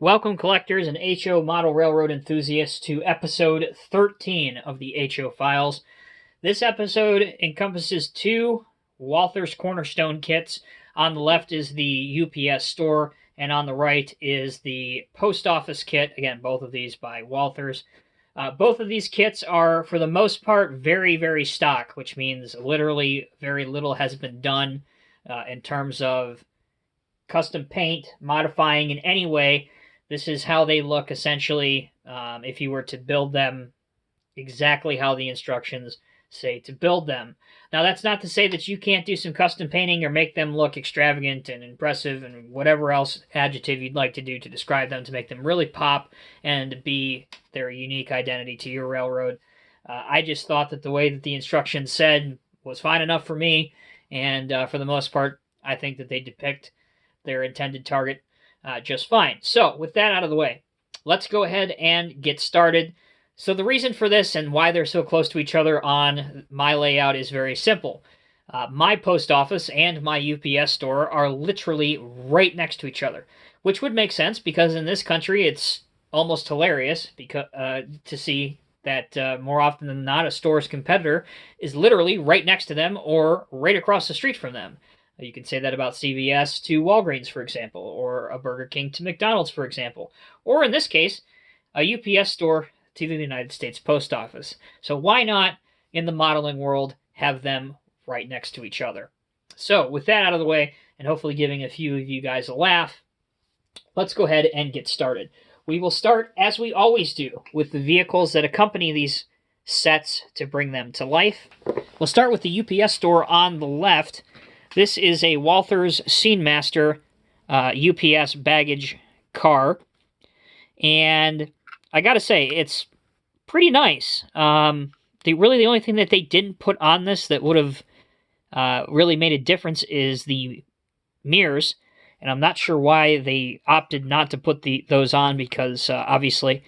Welcome, collectors and HO model railroad enthusiasts, to episode 13 of the HO Files. This episode encompasses two Walthers Cornerstone kits. On the left is the UPS store, and on the right is the post office kit. Again, both of these by Walthers. Both of these kits are, for the most part, very, very stock, which means literally very little has been done in terms of custom paint, modifying in any way. This is how they look, essentially, if you were to build them exactly how the instructions say to build them. Now, that's not to say that you can't do some custom painting or make them look extravagant and impressive and whatever else adjective you'd like to do to describe them to make them really pop and be their unique identity to your railroad. I just thought that the way that the instructions said was fine enough for me, and for the most part, I think that they depict their intended target just fine. So, with that out of the way, let's go ahead and get started. So the reason for this and why they're so close to each other on my layout is very simple. My post office and my UPS store are literally right next to each other, which would make sense because in this country it's almost hilarious because to see that more often than not a store's competitor is literally right next to them or right across the street from them. You can say that about CVS to Walgreens, for example, or a Burger King to McDonald's, for example, or in this case, a UPS store to the United States Post Office. So why not, in the modeling world, have them right next to each other? So with that out of the way, and hopefully giving a few of you guys a laugh, let's go ahead and get started. We will start, as we always do, with the vehicles that accompany these sets to bring them to life. We'll start with the UPS store on the left. This is a Walthers Scene Master UPS baggage car, and I gotta say, it's pretty nice. Really the only thing that they didn't put on this that would have really made a difference is the mirrors, and I'm not sure why they opted not to put those on because obviously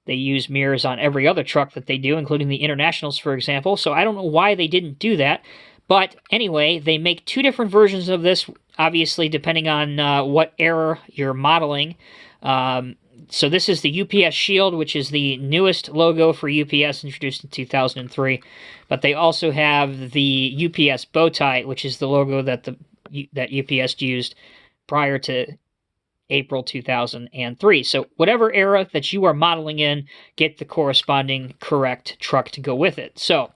they use mirrors on every other truck that they do, including the Internationals, for example, so I don't know why they didn't do that. But anyway, they make two different versions of this, obviously, depending on what era you're modeling. So this is the UPS Shield, which is the newest logo for UPS, introduced in 2003. But they also have the UPS Bowtie, which is the logo that UPS used prior to April 2003. So whatever era that you are modeling in, get the corresponding correct truck to go with it. So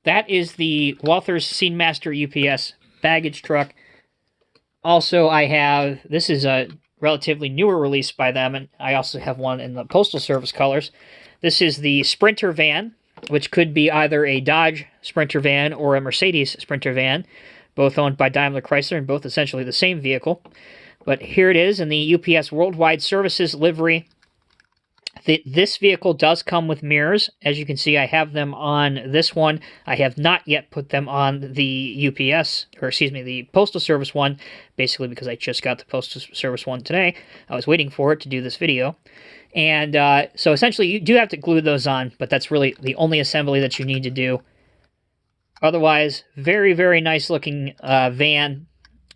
that is the Walthers Scene Master UPS baggage truck. Also, this is a relatively newer release by them, and I also have one in the Postal Service colors. This is the Sprinter van, which could be either a Dodge Sprinter van or a Mercedes Sprinter van, both owned by Daimler Chrysler and both essentially the same vehicle. But here it is in the UPS Worldwide Services livery. This vehicle does come with mirrors. As you can see, I have them on this one. I have not yet put them on the the Postal Service one, basically because I just got the Postal Service one today. I was waiting for it to do this video. And so essentially, you do have to glue those on, but that's really the only assembly that you need to do. Otherwise, very, very nice looking van,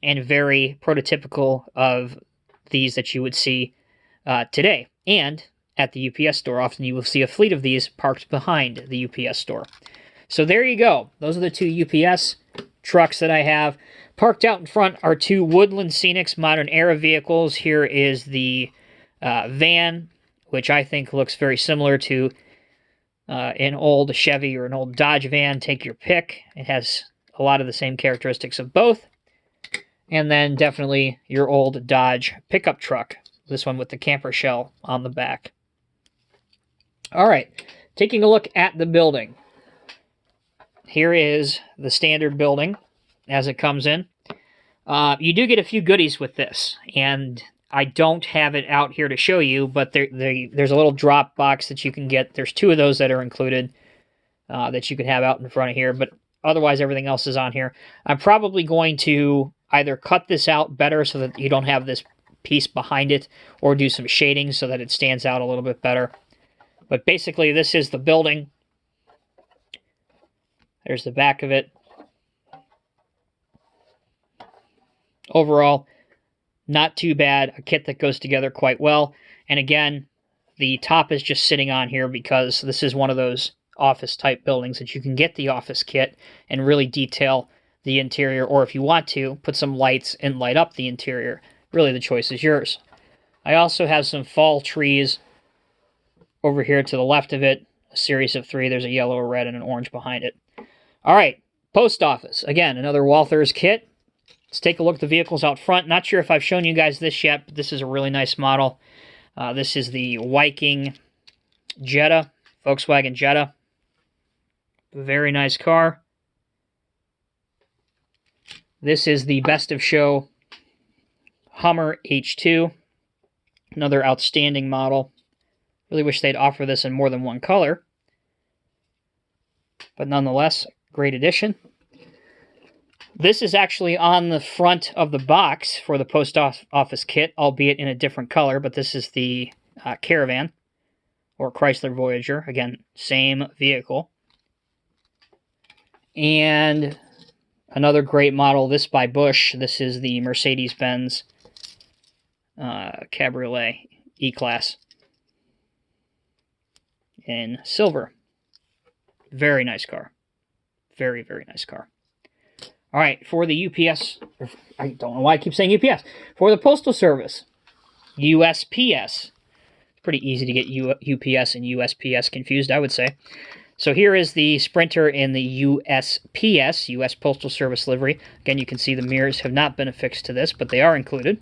and very prototypical of these that you would see today. And at the UPS store, often you will see a fleet of these parked behind the UPS store. So there you go. Those are the two UPS trucks that I have. Parked out in front are two Woodland Scenics Modern Era vehicles. Here is the van, which I think looks very similar to an old Chevy or an old Dodge van. Take your pick. It has a lot of the same characteristics of both. And then definitely your old Dodge pickup truck. This one with the camper shell on the back. All right, taking a look at the building. Here is the standard building as it comes in. You do get a few goodies with this, and I don't have it out here to show you, but there's a little drop box that you can get. There's two of those that are included that you can have out in front of here, but otherwise everything else is on here. I'm probably going to either cut this out better so that you don't have this piece behind it, or do some shading so that it stands out a little bit better. But basically, this is the building. There's the back of it. Overall, Not too bad. A kit that goes together quite well. And again, the top is just sitting on here because this is one of those office-type buildings that you can get the office kit and really detail the interior, or if you want to, put some lights and light up the interior. Really, the choice is yours. I also have some fall trees over here to the left of it, a series of 3. There's a yellow, a red, and an orange behind it. All right, post office. Again, another Walthers kit. Let's take a look at the vehicles out front. Not sure if I've shown you guys this yet, but this is a really nice model. This is the Viking Jetta, Volkswagen Jetta. Very nice car. This is the Best of Show Hummer H2. Another outstanding model. Really wish they'd offer this in more than one color. But nonetheless, great addition. This is actually on the front of the box for the post office kit, albeit in a different color, but this is the Caravan, or Chrysler Voyager. Again, same vehicle. And another great model, this by Busch. This is the Mercedes-Benz Cabriolet E-Class in silver. Very nice car. Very, very nice car. All right, for the UPS, I don't know why I keep saying UPS. For the Postal Service, USPS. It's pretty easy to get UPS and USPS confused, I would say. So here is the Sprinter in the USPS, U.S. Postal Service livery. Again, you can see the mirrors have not been affixed to this, but they are included.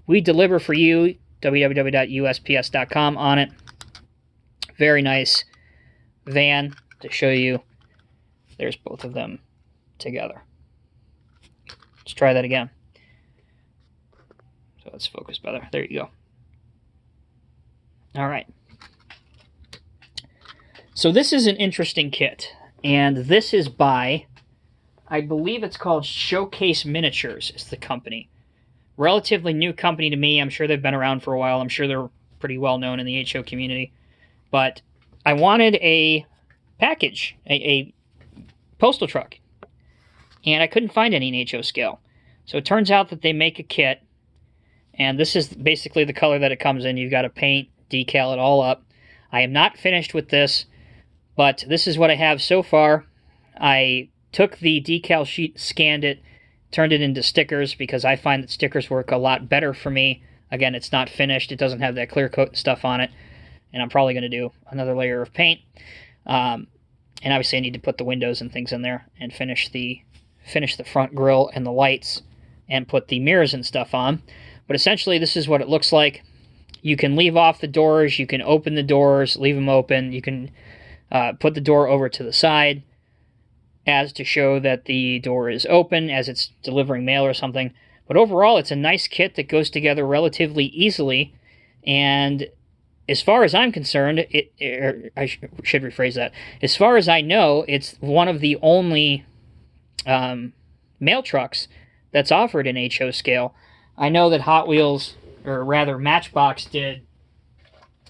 We deliver for you, www.usps.com on it. Very nice van to show you. There's both of them together. Let's try that again. So let's focus better. There you go. All right. So this is an interesting kit, and this is by, I believe it's called Showcase Miniatures is the company. Relatively new company to me. I'm sure they've been around for a while. I'm sure they're pretty well known in the HO community. But I wanted a package, a postal truck, and I couldn't find any in HO scale. So it turns out that they make a kit, and this is basically the color that it comes in. You've got to paint, decal it all up. I am not finished with this, but this is what I have so far. I took the decal sheet, scanned it, turned it into stickers because I find that stickers work a lot better for me. Again, it's not finished. It doesn't have that clear coat and stuff on it, and I'm probably going to do another layer of paint. And obviously I need to put the windows and things in there and finish the front grille and the lights and put the mirrors and stuff on. But essentially this is what it looks like. You can leave off the doors, you can open the doors, leave them open, you can put the door over to the side as to show that the door is open as it's delivering mail or something. But overall it's a nice kit that goes together relatively easily, and as far as I'm concerned, I should rephrase that. As far as I know, it's one of the only mail trucks that's offered in HO scale. I know that Hot Wheels, or rather Matchbox, did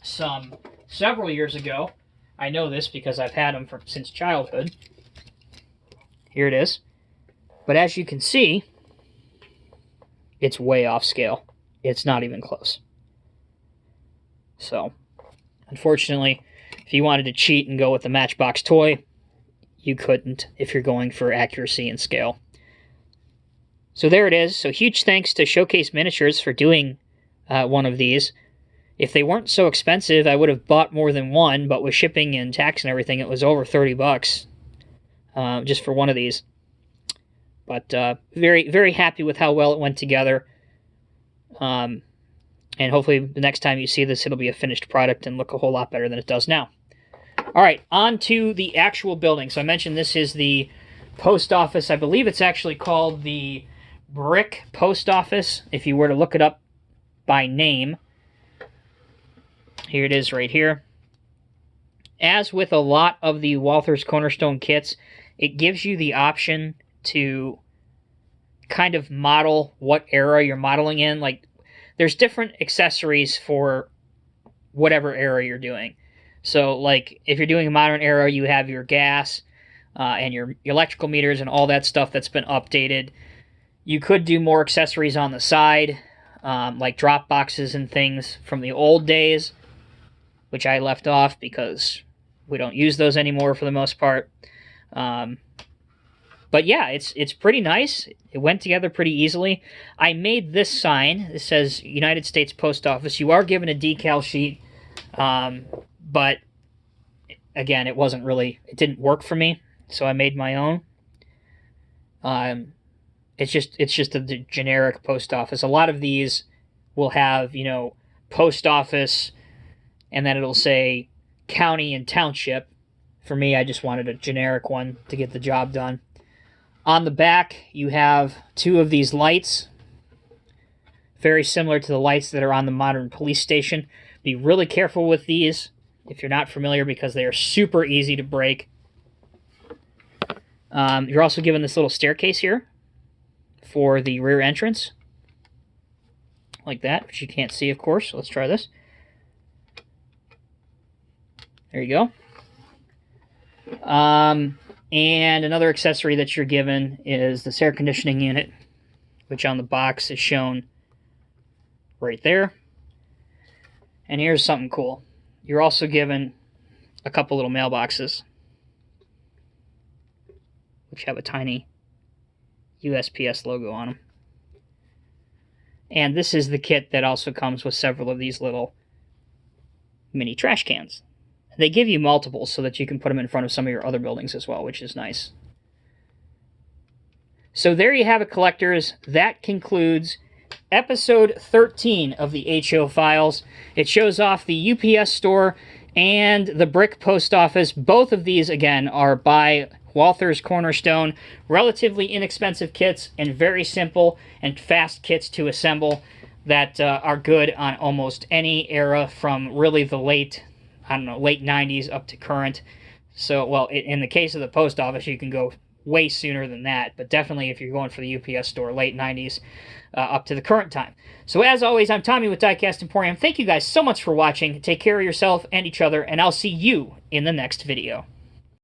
some several years ago. I know this because I've had them since childhood. Here it is. But as you can see, it's way off scale. It's not even close. So, unfortunately, if you wanted to cheat and go with the Matchbox toy, you couldn't if you're going for accuracy and scale. So there it is. So huge thanks to Showcase Miniatures for doing one of these. If they weren't so expensive, I would have bought more than one, but with shipping and tax and everything, it was over $30 just for one of these. But very, very happy with how well it went together. And hopefully the next time you see this, it'll be a finished product and look a whole lot better than it does now. All right, on to the actual building. So I mentioned this is the post office. I believe it's actually called the Brick Post Office, if you were to look it up by name. Here it is right here. As with a lot of the Walthers Cornerstone kits, it gives you the option to kind of model what era you're modeling in. Like, there's different accessories for whatever era you're doing. So, like, if you're doing a modern era, you have your gas and your electrical meters and all that stuff that's been updated. You could do more accessories on the side. like drop boxes and things from the old days, which I left off because we don't use those anymore for the most part. But yeah, it's pretty nice. It went together pretty easily. I made this sign. It says United States Post Office. You are given a decal sheet, but again, it didn't work for me, so I made my own. It's just a generic post office. A lot of these will have, post office, and then it'll say county and township. For me, I just wanted a generic one to get the job done. On the back, you have two of these lights, very similar to the lights that are on the modern police station. Be really careful with these if you're not familiar, because they are super easy to break. You're also given this little staircase here for the rear entrance, like that, which you can't see, of course. So let's try this. There you go. And another accessory that you're given is this air conditioning unit, which on the box is shown right there. And here's something cool. You're also given a couple little mailboxes, which have a tiny USPS logo on them. And this is the kit that also comes with several of these little mini trash cans. They give you multiples so that you can put them in front of some of your other buildings as well, which is nice. So there you have it, collectors. That concludes episode 13 of the HO Files. It shows off the UPS store and the brick post office. Both of these, again, are by Walthers Cornerstone. Relatively inexpensive kits and very simple and fast kits to assemble that are good on almost any era from really the late 90s up to current. So, well, in the case of the post office, you can go way sooner than that, but definitely if you're going for the UPS store, late 90s up to the current time. So as always, I'm Tommy with Diecast Emporium. Thank you guys so much for watching. Take care of yourself and each other, and I'll see you in the next video.